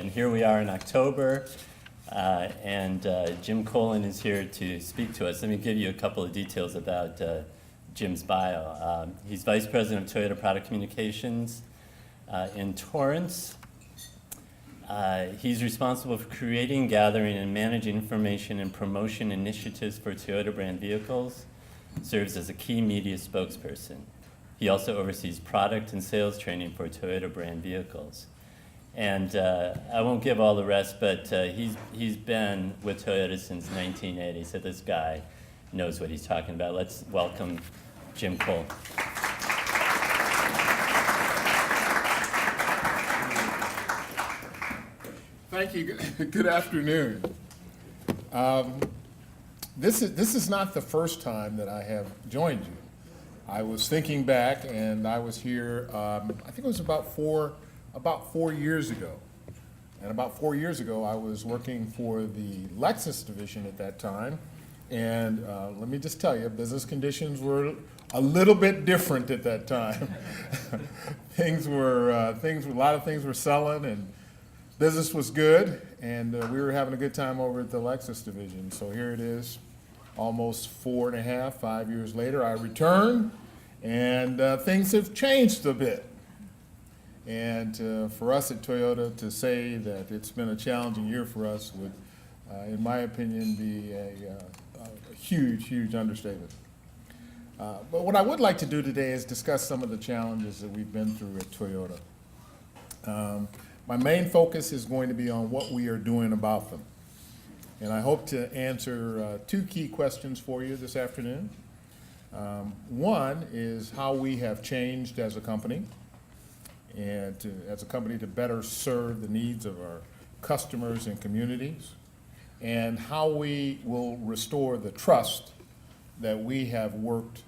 And here we are in October, and Jim Colin is here to speak to us. Let me give you a couple of details about Jim's bio. He's Vice President of Toyota Product Communications in Torrance. He's responsible for creating, gathering, and managing information and promotion initiatives for Toyota brand vehicles, serves as a key media spokesperson. He also oversees product and sales training for Toyota brand vehicles. And I won't give all the rest, but he's been with Toyota since 1980, so this guy knows what he's talking about. Let's welcome Jim Cole. Thank you. Good afternoon. This is not the first time that I have joined you. I was thinking back, and I was here. I think it was about four years ago. And about 4 years ago, I was working for the Lexus division at that time. And let me just tell you, business conditions were a little bit different at that time. A lot of things were selling, and business was good, and we were having a good time over at the Lexus division. So here it is, almost 5 years later, I return, and things have changed a bit. And for us at Toyota to say that it's been a challenging year for us would, in my opinion, be a huge understatement. But what I would like to do today is discuss some of the challenges that we've been through at Toyota. My main focus is going to be on what we are doing about them. And I hope to answer two key questions for you this afternoon. One is how we have changed as a company, and as a company to better serve the needs of our customers and communities, and how we will restore the trust that we have worked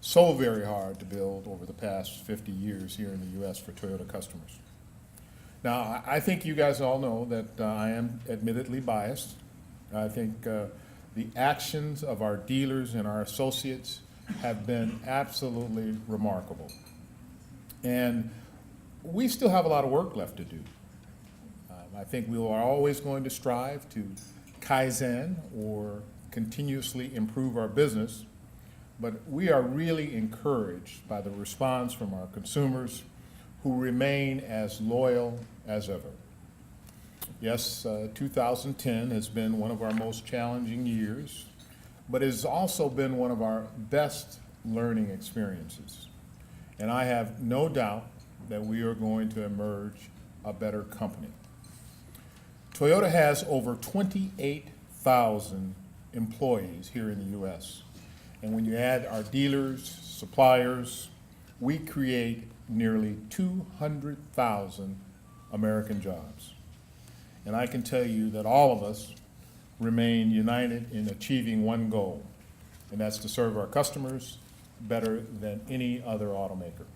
so very hard to build over the past 50 years here in the U.S. for Toyota customers. Now, I think you guys all know that I am admittedly biased. I think the actions of our dealers and our associates have been absolutely remarkable. And we still have a lot of work left to do. I think we are always going to strive to Kaizen, or continuously improve our business, but we are really encouraged by the response from our consumers, who remain as loyal as ever. Yes, 2010 has been one of our most challenging years, but it has also been one of our best learning experiences. And I have no doubt that we are going to emerge a better company. Toyota has over 28,000 employees here in the U.S. And when you add our dealers, suppliers, we create nearly 200,000 American jobs. And I can tell you that all of us remain united in achieving one goal, and that's to serve our customers better than any other automaker.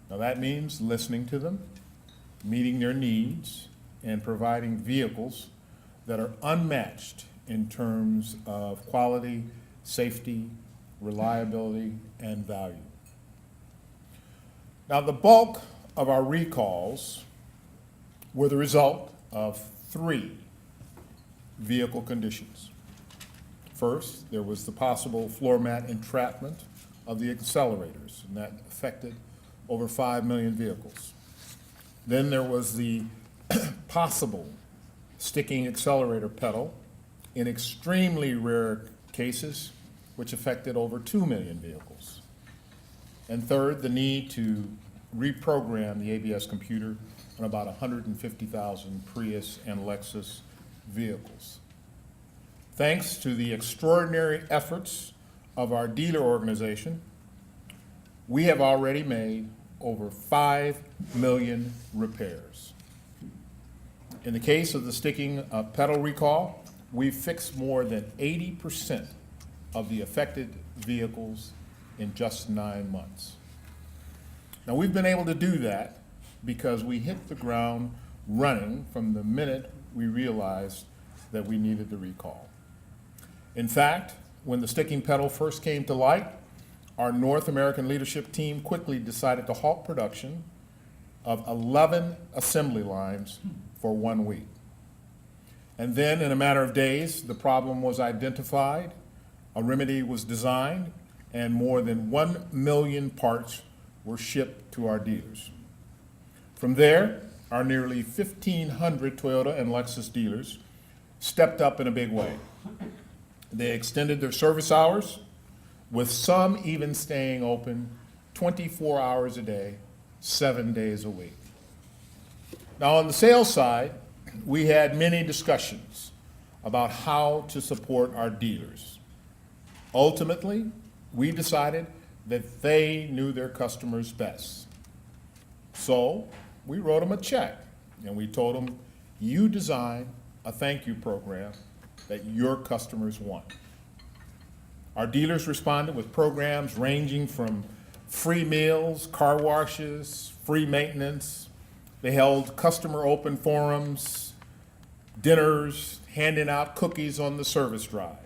Now that means listening to them, meeting their needs, and providing vehicles that are unmatched in terms of quality, safety, reliability, and value. Now, the bulk of our recalls were the result of three vehicle conditions. First, there was the possible floor mat entrapment of the accelerators, and that affected over 5 million vehicles. Then there was the possible sticking accelerator pedal in extremely rare cases, which affected over 2 million vehicles. And third, the need to reprogram the ABS computer on about 150,000 Prius and Lexus vehicles. Thanks to the extraordinary efforts of our dealer organization, we have already made over 5 million repairs. In the case of the sticking pedal recall, we've fixed more than 80% of the affected vehicles in just 9 months. Now, we've been able to do that because we hit the ground running from the minute we realized that we needed the recall. In fact, when the sticking pedal first came to light, our North American leadership team quickly decided to halt production of 11 assembly lines for 1 week. And then in a matter of days, the problem was identified, a remedy was designed, and more than 1 million parts were shipped to our dealers. From there, our nearly 1,500 Toyota and Lexus dealers stepped up in a big way. They extended their service hours, with some even staying open 24 hours a day, 7 days a week. Now, on the sales side, we had many discussions about how to support our dealers. Ultimately, we decided that they knew their customers best. So we wrote them a check and we told them, you design a thank you program that your customers want. Our dealers responded with programs ranging from free meals, car washes, free maintenance. They held customer open forums, dinners, handing out cookies on the service drive.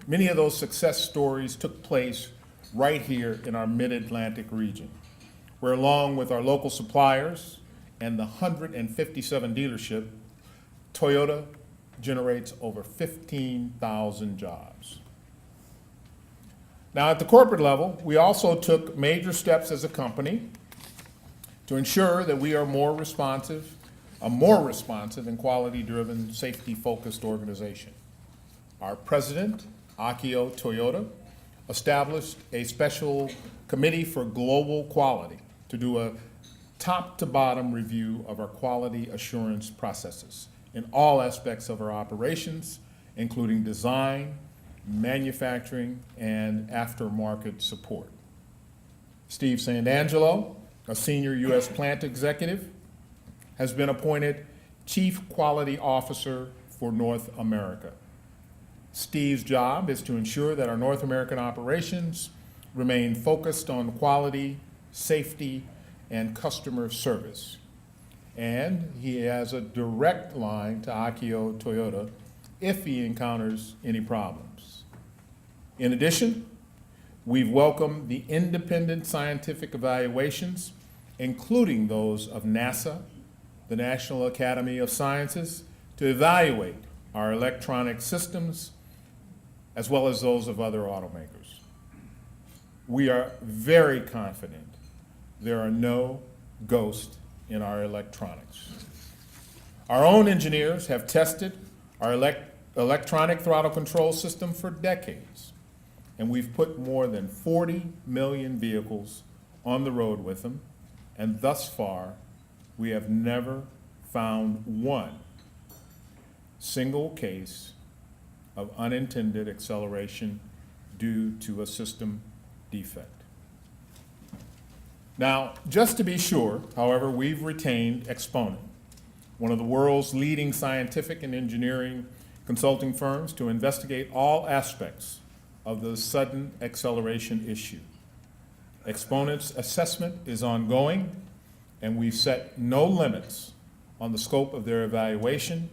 Many of those success stories took place right here in our Mid-Atlantic region, where along with our local suppliers and the 157 dealerships, Toyota generates over 15,000 jobs. Now, at the corporate level, we also took major steps as a company to ensure that we are a more responsive and quality-driven, safety-focused organization. Our president, Akio Toyoda, established a special committee for global quality to do a top-to-bottom review of our quality assurance processes in all aspects of our operations, including design, manufacturing, and aftermarket support. Steve Sandangelo, a senior U.S. plant executive, has been appointed Chief Quality Officer for North America. Steve's job is to ensure that our North American operations remain focused on quality, safety, and customer service. And he has a direct line to Akio Toyoda if he encounters any problems. In addition, we've welcomed the independent scientific evaluations, including those of NASA, the National Academy of Sciences, to evaluate our electronic systems, as well as those of other automakers. We are very confident there are no ghosts in our electronics. Our own engineers have tested our electronic throttle control system for decades, and we've put more than 40 million vehicles on the road with them, and thus far, we have never found one single case of unintended acceleration due to a system defect. Now, just to be sure, however, we've retained Exponent, one of the world's leading scientific and engineering consulting firms, to investigate all aspects of the sudden acceleration issue. Exponent's assessment is ongoing, and we've set no limits on the scope of their evaluation,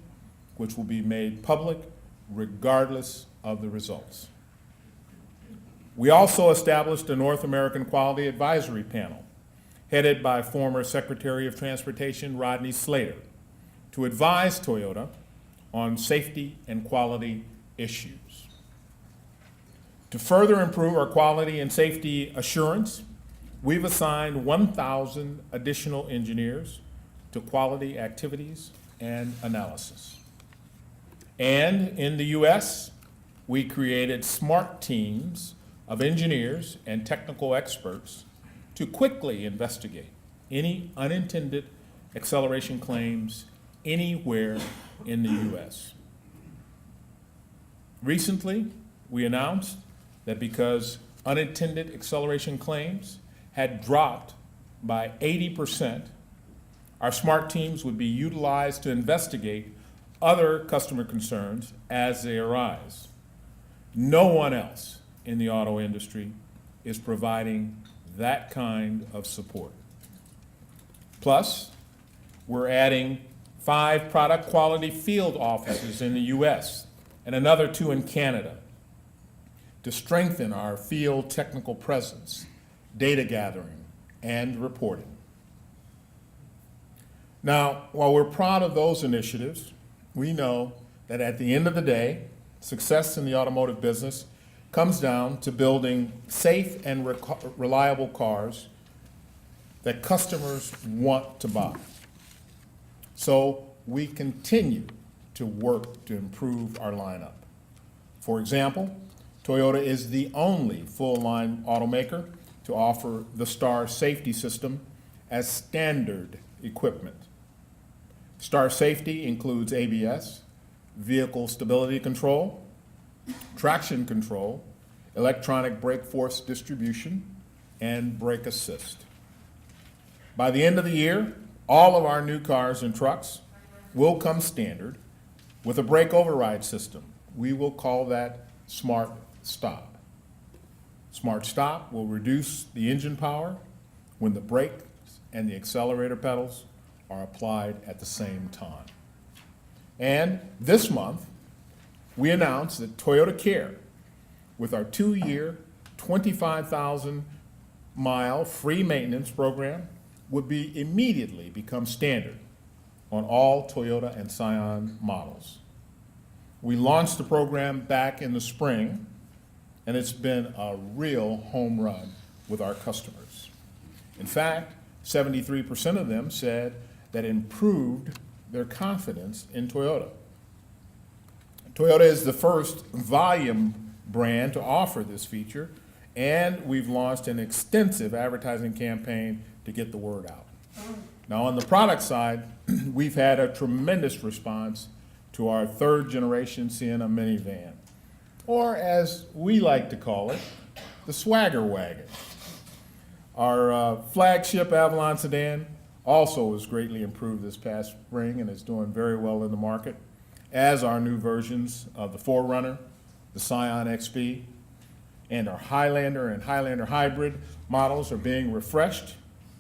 which will be made public regardless of the results. We also established a North American Quality Advisory Panel, headed by former Secretary of Transportation Rodney Slater, to advise Toyota on safety and quality issues. To further improve our quality and safety assurance, we've assigned 1,000 additional engineers to quality activities and analysis. And in the US, we created smart teams of engineers and technical experts to quickly investigate any unintended acceleration claims anywhere in the US. Recently, we announced that because unintended acceleration claims had dropped by 80%, our smart teams would be utilized to investigate other customer concerns as they arise. No one else in the auto industry is providing that kind of support. Plus, we're adding 5 product quality field offices in the US and another 2 in Canada to strengthen our field technical presence, data gathering, and reporting. Now, while we're proud of those initiatives, we know that at the end of the day, success in the automotive business comes down to building safe and reliable cars that customers want to buy. So we continue to work to improve our lineup. For example, Toyota is the only full-line automaker to offer the STAR safety system as standard equipment. STAR safety includes ABS, vehicle stability control, traction control, electronic brake force distribution, and brake assist. By the end of the year, all of our new cars and trucks will come standard with a brake override system. We will call that Smart Stop. Smart Stop will reduce the engine power when the brakes and the accelerator pedals are applied at the same time. And this month, we announced that Toyota Care, with our 2-year, 25,000-mile free maintenance program, would be immediately become standard on all Toyota and Scion models. We launched the program back in the spring, and it's been a real home run with our customers. In fact, 73% of them said that improved their confidence in Toyota. Toyota is the first volume brand to offer this feature, and we've launched an extensive advertising campaign to get the word out. Now, on the product side, we've had a tremendous response to our third-generation Sienna minivan, or as we like to call it, the Swagger Wagon. Our flagship Avalon sedan also was greatly improved this past spring and is doing very well in the market, as our new versions of the 4Runner, the Scion XB, and our Highlander and Highlander Hybrid models are being refreshed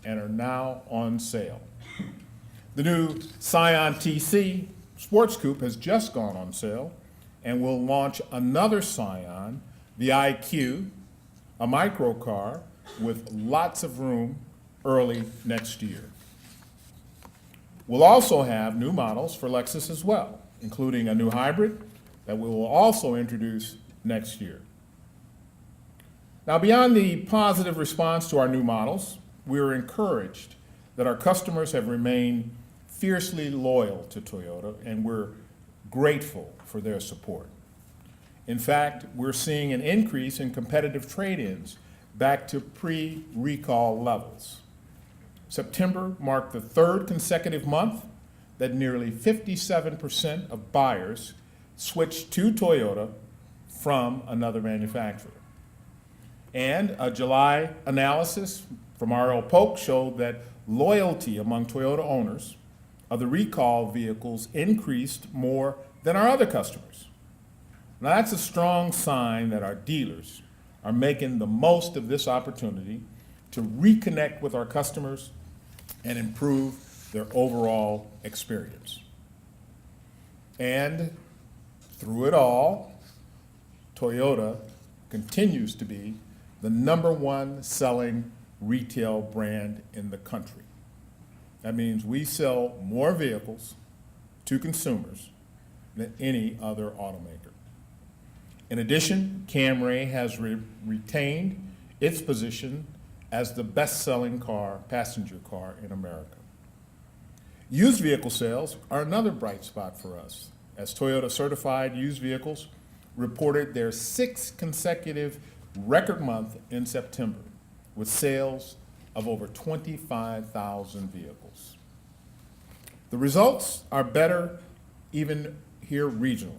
and are now on sale. The new Scion TC Sports Coupe has just gone on sale, and we'll launch another Scion, the IQ, a microcar with lots of room, early next year. We'll also have new models for Lexus as well, including a new hybrid that we will also introduce next year. Now, beyond the positive response to our new models, we are encouraged that our customers have remained fiercely loyal to Toyota, and we're grateful for their support. In fact, we're seeing an increase in competitive trade-ins back to pre-recall levels. September marked the third consecutive month that nearly 57% of buyers switched to Toyota from another manufacturer. And a July analysis from R.L. Polk showed that loyalty among Toyota owners of the recall vehicles increased more than our other customers. Now, that's a strong sign that our dealers are making the most of this opportunity to reconnect with our customers and improve their overall experience. And through it all, Toyota continues to be the #1 selling retail brand in the country. That means we sell more vehicles to consumers than any other automaker. In addition, Camry has retained its position as the best-selling passenger car in America. Used vehicle sales are another bright spot for us, as Toyota certified used vehicles reported their 6th consecutive record month in September, with sales of over 25,000 vehicles. The results are better even here regionally.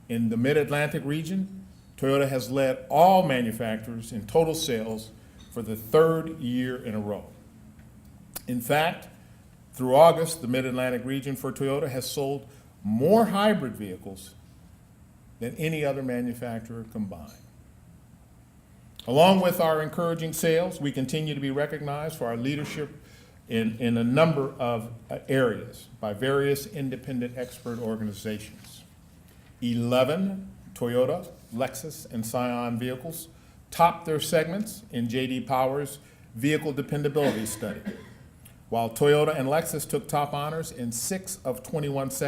In the Mid-Atlantic region, Toyota has led all manufacturers in total sales for the 3rd year in a row. In fact, through August, the Mid-Atlantic region for Toyota has sold more hybrid vehicles than any other manufacturer combined. Along with our encouraging sales, we continue to be recognized for our leadership in a number of areas by various independent expert organizations. 11 Toyota, Lexus, and Scion vehicles topped their segments in J.D. Power's Vehicle Dependability Study. while Toyota and Lexus took top honors in 6 of 21 segments.